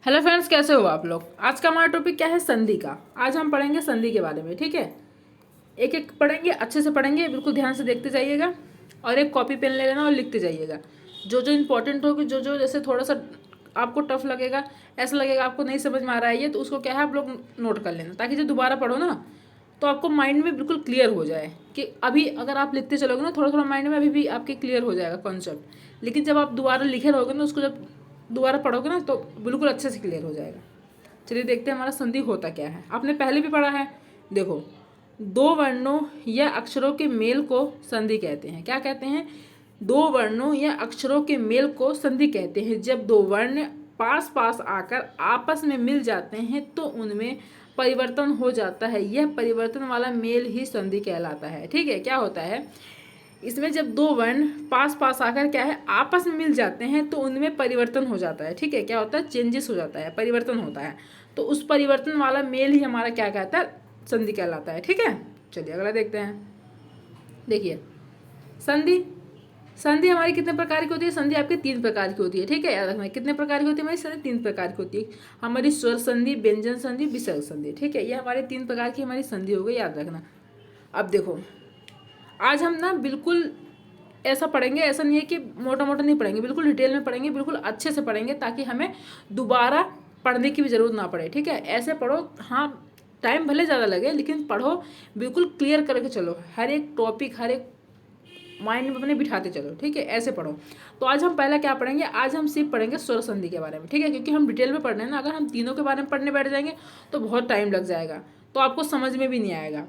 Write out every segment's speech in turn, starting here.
Hello friends, कैसे हो आप लोग। आज का हमारा टॉपिक क्या है, संधि का। आज हम पढ़ेंगे संधि के बारे में। ठीक है, एक एक पढ़ेंगे, अच्छे से पढ़ेंगे, बिल्कुल ध्यान से देखते जाइएगा और एक कॉपी पेन ले लेना और लिखते जाइएगा। जो जो इंपॉर्टेंट होगी, जो जो जैसे थोड़ा सा आपको टफ लगेगा, ऐसा लगेगा आपको नहीं समझ में आ रहा है ये, तो उसको क्या है आप लोग नोट कर लेना, ताकि जब दोबारा पढ़ो ना तो आपको माइंड में बिल्कुल क्लियर हो जाए। कि अभी अगर आप लिखते चलोगे ना, थोड़ा थोड़ा माइंड में अभी भी आपके क्लियर हो जाएगा कॉन्सेप्ट, लेकिन जब आप दोबारा लिखे रहोगे ना, उसको जब दोबारा पढ़ोगे ना तो बिल्कुल अच्छे से क्लियर हो जाएगा। चलिए देखते हैं हमारा संधि होता क्या है। आपने पहले भी पढ़ा है, देखो, दो वर्णों या अक्षरों के मेल को संधि कहते हैं। क्या कहते हैं? दो वर्णों या अक्षरों के मेल को संधि कहते हैं। जब दो वर्ण पास पास आकर आपस में मिल जाते हैं तो उनमें परिवर्तन हो जाता है। यह परिवर्तन वाला मेल ही संधि कहलाता है। ठीक है, क्या होता है इसमें, जब दो वर्ण पास पास आकर क्या है आपस में मिल जाते हैं तो उनमें परिवर्तन हो जाता है। ठीक है, क्या होता है, चेंजेस हो जाता है, परिवर्तन होता है। तो उस परिवर्तन वाला मेल ही हमारा क्या कहता है, संधि कहलाता है। ठीक है, चलिए अगला देखते हैं। देखिए, संधि संधि हमारी कितने प्रकार की होती है? संधि आपके तीन प्रकार की होती है। ठीक है, याद रखना, कितने प्रकार की होती है हमारी संधि? तीन प्रकार की होती है हमारी, स्वर संधि, व्यंजन संधि, विसर्ग संधि। ठीक है, ये हमारी तीन प्रकार की हमारी संधि हो गई, याद रखना। अब देखो, आज हम ना बिल्कुल ऐसा पढ़ेंगे, ऐसा नहीं है कि मोटा मोटा नहीं पढ़ेंगे, बिल्कुल डिटेल में पढ़ेंगे, बिल्कुल अच्छे से पढ़ेंगे, ताकि हमें दोबारा पढ़ने की भी ज़रूरत ना पड़े। ठीक है, ऐसे पढ़ो, हाँ टाइम भले ज़्यादा लगे लेकिन पढ़ो, बिल्कुल क्लियर करके चलो, हर एक टॉपिक हर एक माइंड में अपने बिठाते चलो। ठीक है, ऐसे पढ़ो। तो आज हम पहला क्या पढ़ेंगे, आज हम सिर्फ पढ़ेंगे स्वर संधि के बारे में। ठीक है, क्योंकि हम डिटेल में पढ़ रहे हैं ना, अगर हम तीनों के बारे में पढ़ने बैठ जाएंगे तो बहुत टाइम लग जाएगा, तो आपको समझ में भी नहीं आएगा।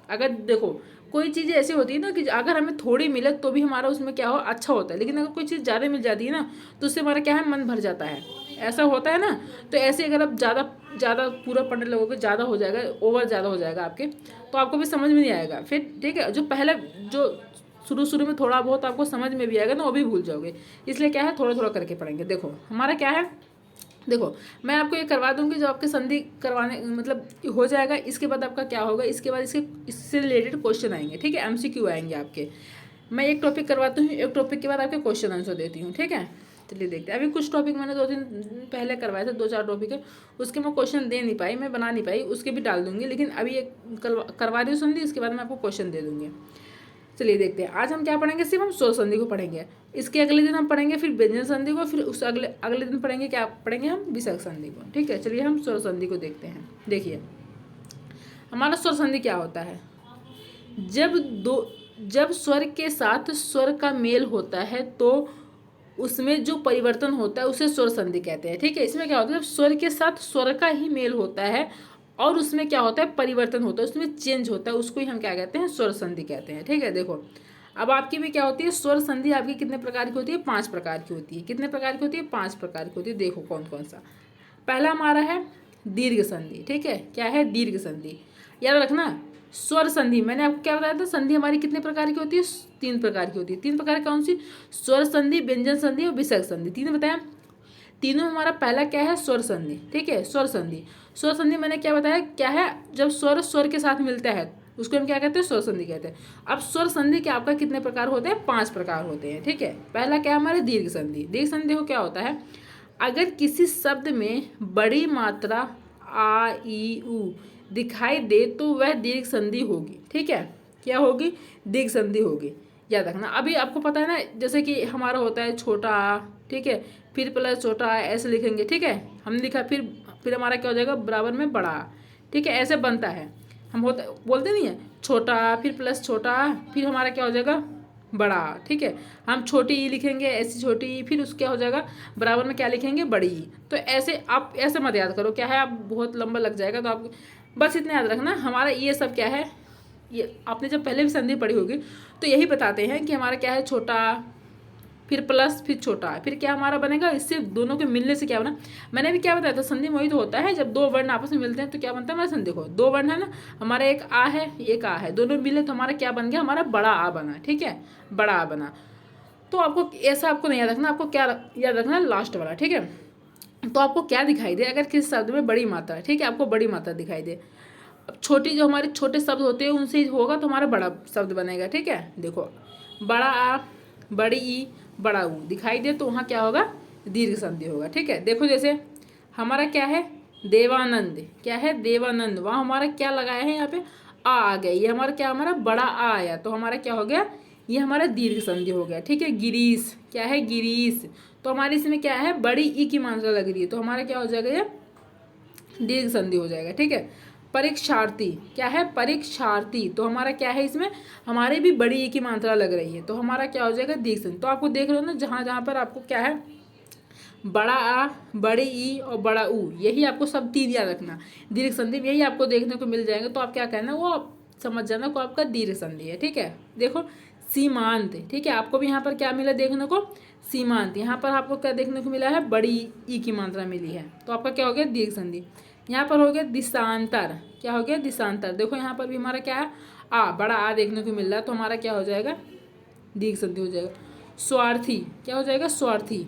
अगर देखो, कोई चीज़ ऐसी होती है ना कि अगर हमें थोड़ी मिले तो भी हमारा उसमें क्या हो, अच्छा होता है, लेकिन अगर कोई चीज़ ज़्यादा मिल जाती है ना तो उससे हमारा क्या है, मन भर जाता है। ऐसा होता है ना। तो ऐसे अगर आप ज़्यादा ज़्यादा पूरा पढ़ने लगोगे, ज़्यादा हो जाएगा, ओवर ज़्यादा हो जाएगा आपके, तो आपको भी समझ में नहीं आएगा फिर। ठीक है, जो पहले जो शुरू शुरू में थोड़ा बहुत आपको समझ में भी आएगा ना, वो भी भूल जाओगे। इसलिए क्या है, थोड़ा थोड़ा करके पढ़ेंगे। देखो हमारा क्या है, देखो मैं आपको ये करवा दूंगी, जो आपके संधि करवाने मतलब हो जाएगा, इसके बाद आपका क्या होगा, इसके बाद इससे रिलेटेड क्वेश्चन आएंगे। ठीक है, एमसीक्यू आएंगे आपके। मैं एक टॉपिक करवाती हूँ, एक टॉपिक के बाद आपके क्वेश्चन आंसर देती हूँ। ठीक है, चलिए देखते हैं। अभी कुछ टॉपिक मैंने 2 दिन पहले करवाए थे, 2-4 टॉपिक है, उसके मैं क्वेश्चन दे नहीं पाई, मैं बना नहीं पाई, उसके भी डाल दूंगी। लेकिन अभी एक करवा रही हूँ संधि, इसके बाद मैं आपको क्वेश्चन दे दूँगी। चलिए देखते हैं, आज हम क्या पढ़ेंगे, सिर्फ हम स्वर संधि को पढ़ेंगे। इसके अगले दिन हम पढ़ेंगे फिर व्यंजन संधि को, फिर उस अगले अगले दिन पढ़ेंगे, क्या पढ़ेंगे हम, विसर्ग संधि को। ठीक है, चलिए हम स्वर संधि को देखते हैं। देखिए हमारा स्वर संधि क्या होता है, जब दो जब स्वर के साथ स्वर का मेल होता है तो उसमें जो परिवर्तन होता है उसे स्वर संधि कहते हैं। ठीक है, इसमें क्या होता है, जब स्वर के साथ स्वर का ही मेल होता है और उसमें क्या होता है, परिवर्तन होता है, उसमें चेंज होता है, उसको ही हम क्या कहते हैं, स्वर संधि कहते हैं। ठीक है, देखो अब आपकी भी क्या होती है, स्वर संधि आपकी कितने प्रकार की होती है, 5 प्रकार की होती है। कितने प्रकार की होती है, 5 प्रकार की होती है। देखो कौन कौन सा। पहला हमारा है दीर्घ संधि। ठीक है, क्या है, दीर्घ संधि। याद रखना, स्वर संधि मैंने आपको क्या बताया था, संधि हमारी कितने प्रकार की होती है, 3 प्रकार की होती है। 3 प्रकार कौन सी, स्वर संधि, व्यंजन संधि और विसर्ग संधि, 3 बताया। तीनों हमारा पहला क्या है, स्वर संधि। ठीक है, स्वर संधि। स्वर संधि मैंने क्या बताया, क्या है, जब स्वर स्वर के साथ मिलता है उसको हम क्या कहते हैं, स्वर संधि कहते हैं। अब स्वर संधि के आपका कितने प्रकार होते हैं, 5 प्रकार होते हैं। ठीक है, पहला क्या है हमारे दीर्घ संधि। दीर्घ संधि देखो क्या होता है, अगर किसी शब्द में बड़ी मात्रा आ ई उ दिखाई दे तो वह दीर्घ संधि होगी। ठीक है, क्या होगी, दीर्घ संधि होगी। याद रखना, अभी आपको पता है ना, जैसे कि हमारा होता है छोटा आ, ठीक है, फिर प्लस छोटा आ, ऐसे लिखेंगे। ठीक है, हमने लिखा, फिर हमारा क्या हो जाएगा, बराबर में बड़ा आ। ठीक है, ऐसे बनता है, हम होता बोलते नहीं है, छोटा आ फिर प्लस छोटा आ, फिर हमारा क्या हो जाएगा, बड़ा। ठीक है, हम छोटी ई लिखेंगे, ऐसी छोटी ई, फिर उसका हो जाएगा बराबर में क्या लिखेंगे, बड़ी ई। तो ऐसे आप ऐसे मत याद करो, क्या है, आप बहुत लंबा लग जाएगा, तो आप बस इतना याद रखना, हमारा ये सब क्या है, ये आपने जब पहले भी संधि पढ़ी होगी तो यही बताते हैं कि हमारा क्या है, छोटा फिर प्लस फिर छोटा, फिर क्या हमारा बनेगा, इससे दोनों के मिलने से क्या बना, मैंने भी क्या बताया था, संधि वही तो होता है, जब दो वर्ण आपस में मिलते हैं तो क्या बनता है हमारा संधि। देखो 2 वर्ण है ना, हमारा एक आ है एक आ है, दोनों मिले तो हमारा क्या बन गया, हमारा बड़ा आ बना। ठीक है, बड़ा आ बना। तो आपको ऐसा आपको नहीं याद रखना, आपको क्या याद रखना, लास्ट वाला। ठीक है, तो आपको क्या दिखाई दे, अगर किसी शब्द में बड़ी मात्रा, ठीक है, आपको बड़ी मात्रा दिखाई दे, अब छोटी जो हमारे छोटे शब्द होते हैं उनसे होगा तो हमारा बड़ा शब्द बनेगा। ठीक है, देखो बड़ा आ, बड़ी ई, बड़ा ऊ दिखाई दे तो वहाँ क्या होगा, दीर्घ संधि होगा। ठीक है, देखो जैसे हमारा क्या है, देवानंद। क्या है, देवानंद। वहाँ हमारा क्या लगाया है, यहाँ पे आ गया, ये हमारा क्या, हमारा बड़ा आ आया, तो हमारा क्या हो गया, ये हमारा दीर्घ संधि हो गया। ठीक है, गिरीश। क्या है, गिरीश। तो हमारे इसमें क्या है, बड़ी ई की मात्रा लग रही है, तो हमारा क्या हो जाएगा, ये दीर्घ संधि हो जाएगा। ठीक है, परीक्षार्थी। क्या है, परीक्षार्थी। तो हमारा क्या है, इसमें हमारे भी बड़ी ई की मात्रा लग रही है, तो हमारा क्या हो जाएगा, दीर्घ संधि। तो आपको देख रहे हो ना, जहाँ जहाँ पर आपको क्या है, बड़ा आ, बड़ी ई और बड़ा ऊ, यही आपको सब तीन याद रखना। दीर्घ संधि में यही आपको देखने को मिल जाएंगे, तो आप क्या कहना, वो आप समझ जाना को आपका दीर्घ संधि है। ठीक है, देखो सीमांत। ठीक है, आपको भी यहाँ पर क्या मिला देखने को, सीमांत। यहाँ पर आपको क्या देखने को मिला है, बड़ी ई की मात्रा मिली है, तो आपका क्या हो गया, दीर्घ संधि। यहाँ पर हो गया दिशांतर। क्या हो गया, दिशांतर। देखो यहाँ पर भी हमारा क्या है, आ, बड़ा आ देखने को मिल रहा है, तो हमारा क्या हो जाएगा, दीर्घ संधि हो जाएगा। स्वार्थी। क्या हो जाएगा, स्वार्थी।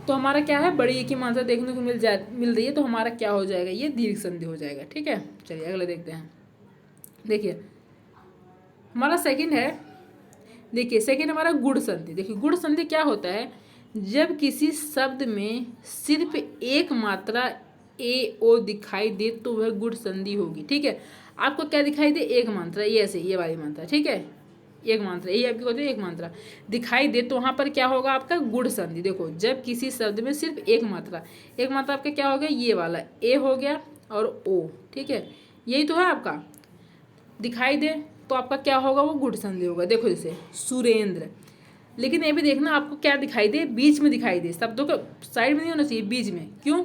तो हमारा क्या है, बड़ी ई की मात्रा देखने को मिल रही है, तो हमारा क्या हो जाएगा, ये दीर्घ संधि हो जाएगा। ठीक है, चलिए अगला देखते हैं। देखिए हमारा सेकंड है, देखिए सेकंड हमारा गुण संधि। देखिए गुण संधि क्या होता है, जब किसी शब्द में सिर्फ एक मात्रा ए ओ दिखाई दे तो वह गुण संधि होगी। ठीक है, आपको क्या दिखाई दे, एक मात्रा, ये ऐसे, ये वाली मात्रा। ठीक है, एक मात्रा, यही आपकी होती है, एक मात्रा दिखाई दे, तो वहाँ पर क्या होगा आपका, गुण संधि। देखो जब किसी शब्द में सिर्फ एक मात्रा आपका क्या हो गया, ये वाला ए हो गया और ओ। ठीक है, यही तो है आपका, दिखाई दे तो आपका क्या होगा, वो गुण संधि होगा। देखो जैसे सुरेंद्र, लेकिन ये भी देखना आपको क्या दिखाई दे, बीच में दिखाई दे, शब्दों का साइड में नहीं होना चाहिए, बीच में। क्यों,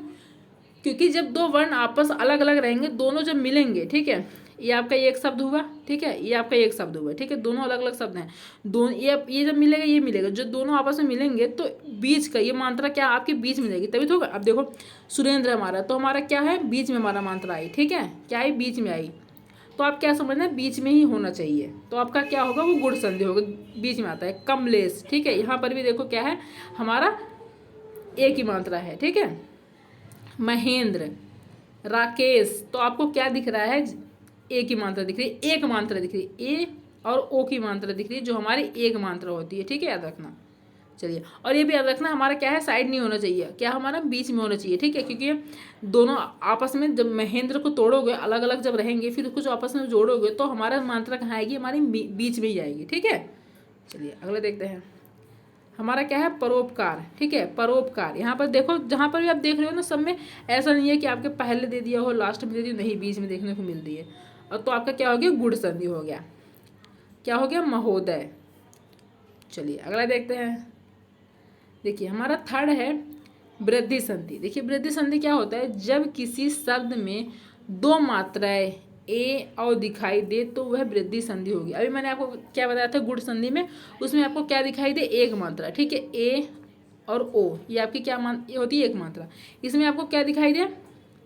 क्योंकि जब दो वर्ण आपस अलग अलग रहेंगे, दोनों जब मिलेंगे, ठीक है, ये आपका एक शब्द हुआ, ठीक है, ये आपका एक शब्द हुआ, ठीक है, दोनों अलग अलग शब्द हैं, दोनों ये जब मिलेगा, ये मिलेगा, जो दोनों आपस में मिलेंगे तो बीच का ये मात्रा क्या आपके बीच में जाएगी, तभी तो होगा। अब देखो सुरेंद्र हमारा, तो हमारा क्या है, बीच में हमारा मात्रा आई। ठीक है, क्या है, बीच में आई, तो आप क्या समझना, बीच में ही होना चाहिए, तो आपका क्या होगा, वो गुण संधि होगा, बीच में आता है। कमलेश। ठीक है, यहाँ पर भी देखो क्या है, हमारा एक ही मात्रा है। ठीक है, महेंद्र, राकेश, तो आपको क्या दिख रहा है, एक ही मात्रा दिख रही है, एक मात्रा दिख रही है, ए और ओ की मात्रा दिख रही है, जो हमारी एक मात्रा होती है। ठीक है, याद रखना। चलिए, और ये भी याद रखना, हमारा क्या है, साइड नहीं होना चाहिए, क्या हमारा बीच में होना चाहिए। ठीक है, क्योंकि दोनों आपस में जब महेंद्र को तोड़ोगे, अलग अलग जब रहेंगे, फिर उसको जो आपस में जोड़ोगे, तो हमारा मात्रा कहाँ आएगी, हमारी बीच में ही आएगी। ठीक है, चलिए अगले देखते हैं। हमारा क्या है, परोपकार। ठीक है, परोपकार। यहाँ पर देखो, जहाँ पर भी आप देख रहे हो ना, सब में ऐसा नहीं है कि आपके पहले दे दिया हो, लास्ट में दे दिया, नहीं, बीच में देखने को मिल रही है। और तो आपका क्या हो गया, गुण संधि हो गया। क्या हो गया, महोदय। चलिए अगला देखते हैं। देखिए हमारा थर्ड है वृद्धि संधि। देखिए वृद्धि संधि क्या होता है, जब किसी शब्द में दो मात्राएं ए और दिखाई दे तो वह वृद्धि संधि होगी। अभी मैंने आपको क्या बताया था, गुण संधि में, उसमें आपको क्या दिखाई दे, एक मात्रा। ठीक है, ए और ओ, ये आपकी क्या ये होती है, एक मात्रा। इसमें आपको क्या दिखाई दे,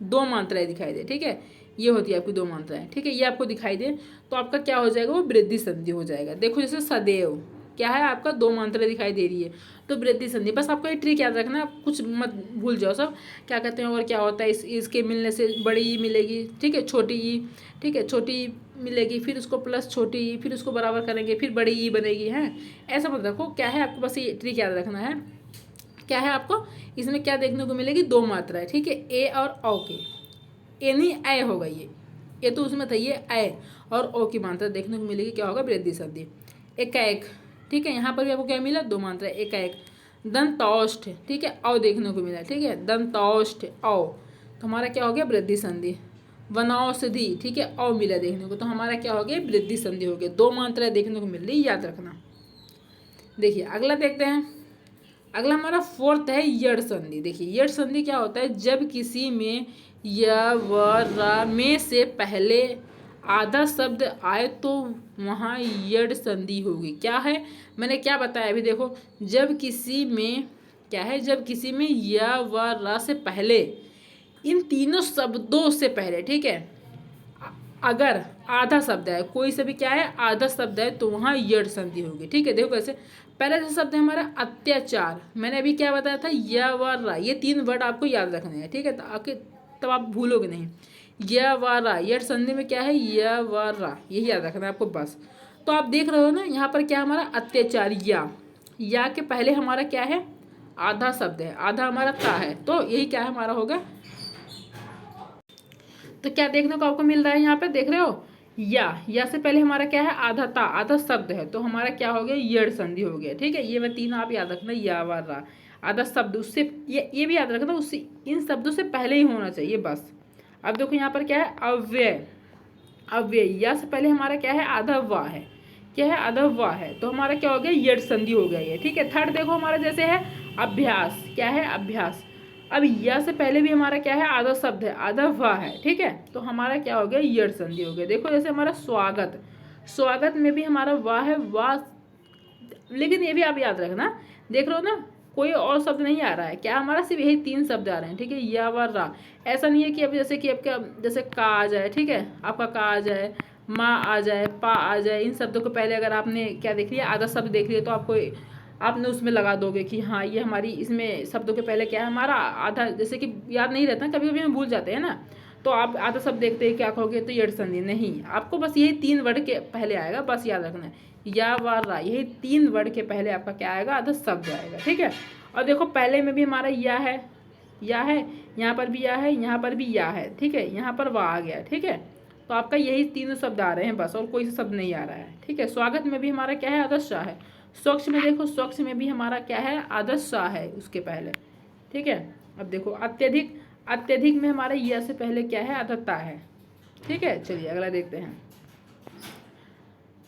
दो मात्राएं दिखाई दे। ठीक है, ये होती है आपकी दो मात्राएं। ठीक है, ये आपको दिखाई दे, तो आपका क्या हो जाएगा, वो वृद्धि संधि हो जाएगा। देखो जैसे सदैव, क्या है, आपका दो मात्रा दिखाई दे रही है, तो वृद्धि संधि। बस आपको ये ट्रिक याद रखना, कुछ मत भूल जाओ सब, क्या कहते हैं और क्या होता है, इसके मिलने से बड़ी ई मिलेगी। ठीक है, छोटी ई, ठीक है, छोटी ई मिलेगी, फिर उसको प्लस छोटी ई, फिर उसको बराबर करेंगे, फिर बड़ी ई बनेगी। है, ऐसा मत रखो, क्या है आपको बस ये ट्रिक याद रखना है। क्या है आपको इसमें क्या देखने को मिलेगी, दो मात्राएं। ठीक है, ए और ओ के, ए नहीं ए होगा, ये तो उसमें था, ये ए और ओ की मात्रा देखने को मिलेगी, क्या होगा, वृद्धि संधि। एकाएक। ठीक है, यहाँ पर भी आपको क्या मिला, दो मात्रा, एकाएक। दंतौष्ठ। ठीक है, औ देखने को मिला। ठीक है, दंतौष्ठ औ, तो हमारा क्या हो गया, वृद्धि संधि। वनौषधि। ठीक है, औ मिला देखने को, तो हमारा क्या हो गया, वृद्धि संधि हो गया, दो मात्रा देखने को मिल रही, याद रखना। देखिए अगला देखते हैं। अगला हमारा फोर्थ है यड़ संधि। देखिए यड़ संधि क्या होता है, जब किसी में य व र में से पहले आधा शब्द आए तो वहाँ यड़ संधि होगी। क्या है, मैंने क्या बताया अभी देखो, जब किसी में क्या है, जब किसी में य व र से पहले, इन तीनों शब्दों से पहले, ठीक है, अगर आधा शब्द है, कोई से भी क्या है, आधा शब्द है, तो वहाँ यड़ संधि होगी। ठीक है, देखो कैसे, पहला जो शब्द है हमारा अत्याचार, मैंने अभी क्या बताया था, य व र, ये तीन वर्ड आपको याद रखने हैं। ठीक है, तब आप भूलोगे नहीं। य व र, यड़ संधि में क्या है, य व र, यही याद रखना है आपको बस। तो आप देख रहे हो ना, यहाँ पर क्या हमारा अत्याचार, या के पहले हमारा क्या है, आधा शब्द है, आधा हमारा ता है, तो यही क्या है, हमारा होगा तो क्या देखने को आपको मिल रहा है यहाँ पे, देख रहे हो, या से पहले हमारा क्या है, आधा ता, आधा शब्द है, तो हमारा क्या हो गया, यड़ संधि हो गया। ठीक है, ये मैं तीन आप याद रखना, या वा रा, आधा शब्द उससे, ये भी याद रखना, उससे इन शब्दों से पहले ही होना चाहिए बस। अब देखो यहाँ पर क्या है, अव्यय, अव्यय, या से पहले हमारा क्या है, आधा वा है, क्या है, आधा वा है, तो हमारा क्या हो गया, यड़ संधि हो गया ये। ठीक है, थर्ड देखो हमारा जैसे है अभ्यास, क्या है, अभ्यास। अब या से पहले भी हमारा क्या है, आधा शब्द है, आधा वा है। ठीक है, तो हमारा क्या हो गया, यड़ संधि हो गया। देखो जैसे हमारा स्वागत, स्वागत में भी हमारा वा है, वा, लेकिन ये भी आप याद रखना, देख रहे हो ना, कोई और शब्द नहीं आ रहा है, क्या हमारा सिर्फ यही तीन शब्द आ रहे हैं। ठीक है, या व रा, ऐसा नहीं है कि अब जैसे कि आपका जैसे का आ जाए, ठीक है, आपका का आ जाए, माँ आ जाए, पा आ जाए, इन शब्दों को पहले अगर आपने क्या देख लिया, आधा शब्द देख लिया, तो आपको आपने उसमें लगा दोगे कि हाँ ये हमारी, इसमें शब्दों के पहले क्या है हमारा आधा, जैसे कि याद नहीं रहता, कभी कभी हम भूल जाते हैं ना, तो आप आधा शब्द देखते हैं, क्या कहोगे, तो यड़ संधि नहीं, आपको बस यही तीन वर्ड के पहले आएगा, बस याद रखना है, या व रा, यही तीन वर्ड के पहले आपका क्या आएगा, आधा शब्द आएगा। ठीक है, और देखो पहले में भी हमारा या है, या है, यहाँ पर भी या है, यहाँ पर भी या है। ठीक है, यहाँ पर वाह आ गया। ठीक है, तो आपका यही तीनों शब्द आ रहे हैं बस, और कोई शब्द नहीं आ रहा है। ठीक है, स्वागत में भी हमारा क्या है, आधा शाह है। स्वच्छ में देखो, स्वच्छ में भी हमारा क्या है, आधा शाह है उसके पहले। ठीक है, अब देखो अत्यधिक, अत्यधिक में हमारे या से पहले क्या है, आधा ता है। ठीक है, चलिए अगला देखते हैं।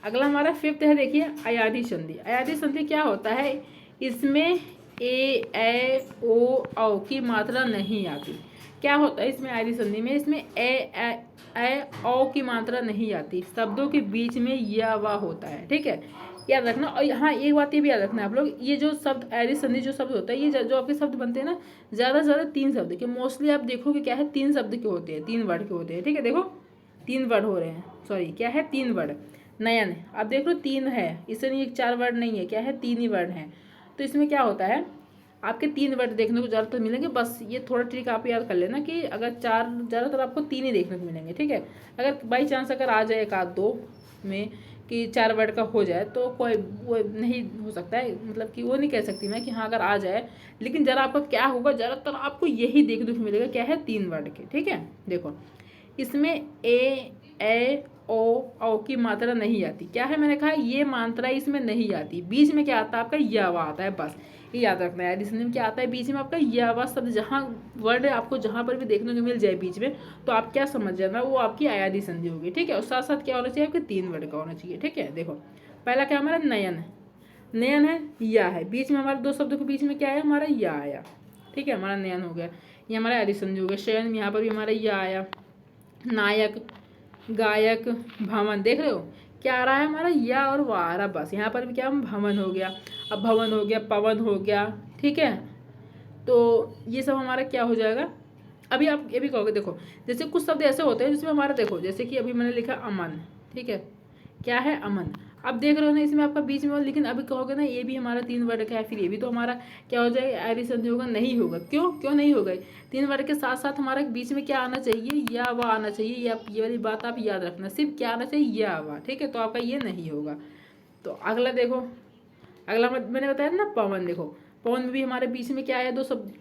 अगला हमारा फिफ्थ है, देखिए अयादी संधि। अयादी संधि क्या होता है, इसमें ए ओ औ की मात्रा नहीं आती। क्या होता है इसमें, अयादी संधि में, इसमें ए औ की मात्रा नहीं आती, शब्दों के बीच में या वा होता है। ठीक है, याद रखना। और हाँ, एक बात ये भी याद रखना आप लोग, ये जो शब्द अयादी संधि जो शब्द होता है, ये जो आपके शब्द बनते हैं ना, ज़्यादा से ज़्यादा तीन शब्द के, मोस्टली आप देखोगे क्या है, तीन शब्द के होते हैं, तीन वर्ड के होते हैं। ठीक है, देखो तीन वर्ड हो रहे हैं, सॉरी क्या है, तीन वर्ड। नयन, आप देख लो तीन है, इससे नहीं, एक चार वर्ड नहीं है, क्या है, तीन ही वर्ड हैं। तो इसमें क्या होता है, आपके तीन वर्ड देखने को ज़्यादातर मिलेंगे। बस ये थोड़ा ट्रिक आप याद कर लेना कि अगर चार, ज़्यादातर आपको तीन ही देखने को मिलेंगे। ठीक है, अगर बाई चांस अगर आ जाए एक आध दो में कि चार वर्ड का हो जाए, तो कोई वो नहीं हो सकता है, मतलब कि वो नहीं कह सकती मैं कि हाँ अगर आ जाए, लेकिन ज़रा आपका क्या होगा, ज़्यादातर आपको यही देखने को मिलेगा, क्या है, तीन वर्ड के। ठीक है, देखो इसमें ए ओ की मात्रा नहीं आती। क्या है, मैंने कहा ये मात्रा इसमें नहीं आती। बीच में क्या आता है आपका, या वा आता है, बस ये याद रखना है। एडिशन में क्या आता है, बीच में आपका या वा शब्द, जहाँ वर्ड आपको जहाँ पर भी देखने को मिल जाए बीच में, तो आप क्या समझ जाना, वो आपकी अयादी संधि होगी। ठीक है, और साथ साथ क्या होना चाहिए, आपके तीन वर्ड का होना चाहिए। ठीक है, देखो पहला क्या हमारा नयन है, नयन है, या है, बीच में हमारे दो शब्दों के बीच में क्या है, हमारा या आया। ठीक है, हमारा नयन हो गया, ये हमारा अयादी संधि हो गया। शयन, यहाँ पर भी हमारा या आया। नायक, गायक, भवन, देख रहे हो क्या आ रहा है हमारा, या और वाह आ रहा, बस यहाँ पर भी क्या, भवन हो गया। अब भवन हो गया, पवन हो गया। ठीक है, तो ये सब हमारा क्या हो जाएगा। अभी आप ये भी कहोगे, देखो जैसे कुछ शब्द ऐसे होते हैं जिसमें हमारा, देखो जैसे कि अभी मैंने लिखा अमन। ठीक है, क्या है, अमन। अब देख रहे हो ना, इसमें आपका बीच में, लेकिन अभी कहोगे ना ये भी हमारा तीन वर्ड का है, फिर ये भी तो हमारा क्या हो जाएगा, अयादी संधि होगा, नहीं होगा। क्यों, क्यों नहीं होगा, तीन वर्ड के साथ साथ हमारे बीच में क्या आना चाहिए, या वा आना चाहिए। या ये वाली बात आप याद रखना, सिर्फ क्या आना चाहिए, या वा। ठीक है, तो आपका ये नहीं होगा। तो अगला देखो, अगला मैंने बताया ना पवन, देखो पवन में भी हमारे बीच में क्या आया, दो शब्द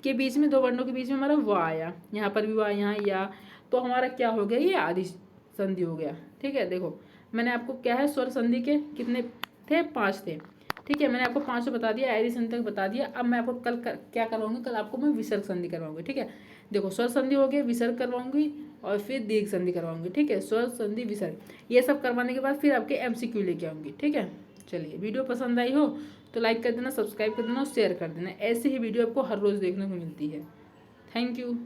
के बीच में, दो वर्णों के बीच में हमारा वा आया, यहाँ पर भी वा, यहाँ या, तो हमारा क्या हो गया, ये आदि संधि हो गया। ठीक है, देखो मैंने आपको क्या है, स्वर संधि के कितने थे, 5 थे। ठीक है, मैंने आपको 5 बता दिया, अयादी संधि तक बता दिया। अब मैं आपको कल क्या करवाऊंगी, कल आपको मैं विसर्ग संधि करवाऊंगी। ठीक है, देखो स्वर संधि हो गया, विसर्ग करवाऊंगी, और फिर दीर्घ संधि करवाऊंगी। ठीक है, स्वर संधि विसर्ग, ये सब करवाने के बाद फिर आपके MCQ लेके आऊँगी। ठीक है, चलिए वीडियो पसंद आई हो तो लाइक कर देना, सब्सक्राइब कर देना और शेयर कर देना। ऐसे ही वीडियो आपको हर रोज़ देखने को मिलती है। Thank you.